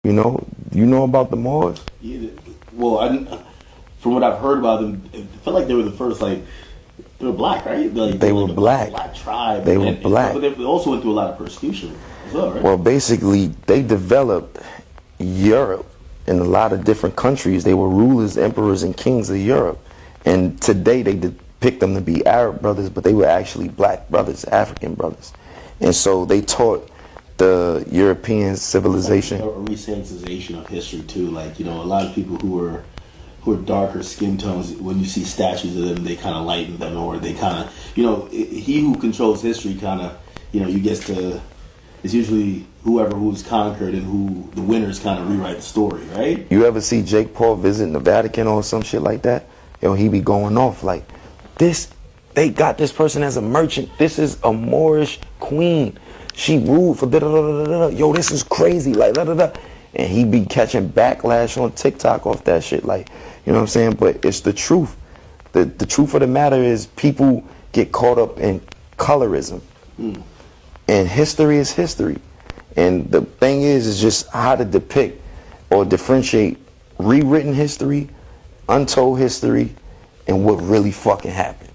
You know about the Moors? Yeah, well, from what I've heard about them, it felt like they were the first, like, they were black, right? Like, they were like black. A black tribe. They were black. But they also went through a lot of persecution as well, right? Well, basically, they developed Europe in a lot of different countries. They were rulers, emperors, and kings of Europe. And today they depict them to be Arab brothers, but they were actually black brothers, African brothers. And so they taught the European civilization. A resensitization of history too. Like, a lot of people who are darker skin tones, when you see statues of them, they kind of lighten them, or they kind of, he who controls history kind of, you get to, it's usually whoever who's conquered and who the winners kind of rewrite the story, right? You ever see Jake Paul visiting the Vatican or some shit like that? He be going off like, they got this person as a merchant. This is a Moorish queen. She ruled for da-da-da-da-da. Yo, this is crazy, like da-da-da. And he be catching backlash on TikTok off that shit, like, you know what I'm saying? But it's the truth. The truth of the matter is people get caught up in colorism. And history is history. And the thing is just how to depict or differentiate rewritten history, untold history, and what really fucking happened.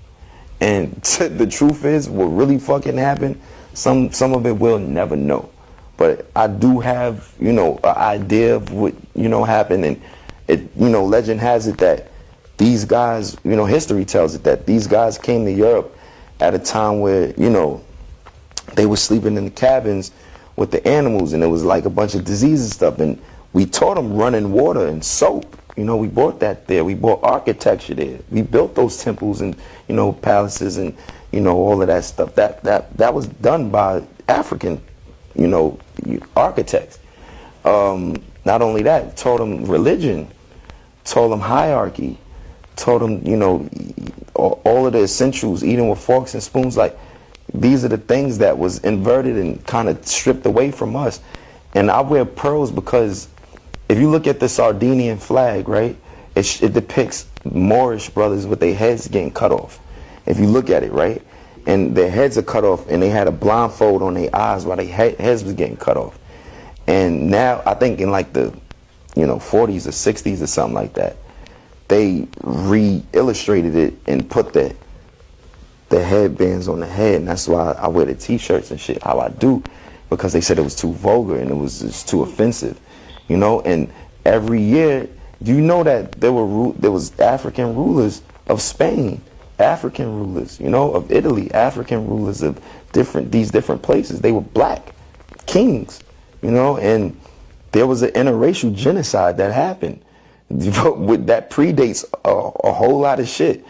And the truth is, what really fucking happened, some of it we'll never know. But I do have, an idea of what, happened. And it, legend has it that these guys, history tells it that these guys came to Europe at a time where, they were sleeping in the cabins with the animals, and it was like a bunch of diseases and stuff. And we taught them running water and soap. We bought that there. We bought architecture there. We built those temples and, palaces and, all of that stuff. That was done by African, architects. Not only that, taught them religion, taught them hierarchy, taught them, all of the essentials, eating with forks and spoons. Like, these are the things that was inverted and kind of stripped away from us. And I wear pearls because if you look at the Sardinian flag, right, it depicts Moorish brothers with their heads getting cut off. If you look at it, right, and their heads are cut off, and they had a blindfold on their eyes while their heads was getting cut off. And now, I think in like the, 40s or 60s or something like that, they re-illustrated it and put the headbands on the head, and that's why I wear the t-shirts and shit how I do, because they said it was too vulgar and it was just too offensive, and every year, do you know that there was African rulers of Spain, African rulers, of Italy, African rulers of these different places. They were black kings, and there was an interracial genocide that happened that predates a whole lot of shit.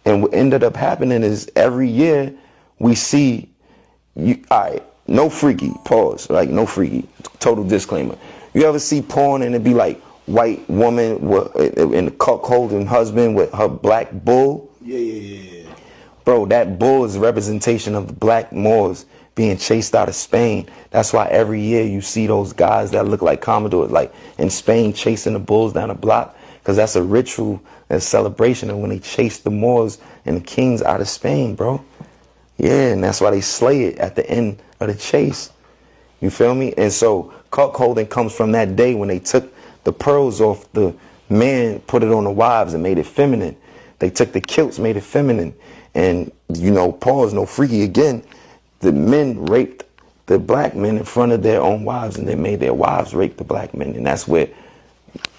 And what ended up happening is every year we see, alright, no freaky, pause, like no freaky, total disclaimer. You ever see porn and it be like white woman and a cuckolding husband with her black bull? Yeah. Bro, that bull is a representation of the black Moors being chased out of Spain. That's why every year you see those guys that look like Commodores, like in Spain, chasing the bulls down the block. Because that's a ritual, a celebration of when they chase the Moors and the kings out of Spain, bro. Yeah, and that's why they slay it at the end of the chase. You feel me? And so cuckolding comes from that day when they took the pearls off the man, put it on the wives and made it feminine. They took the kilts, made it feminine. And, pause, no freaky again. The men raped the black men in front of their own wives, and they made their wives rape the black men. And that's where,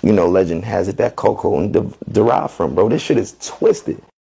legend has it that cuckolding derived from, bro. This shit is twisted.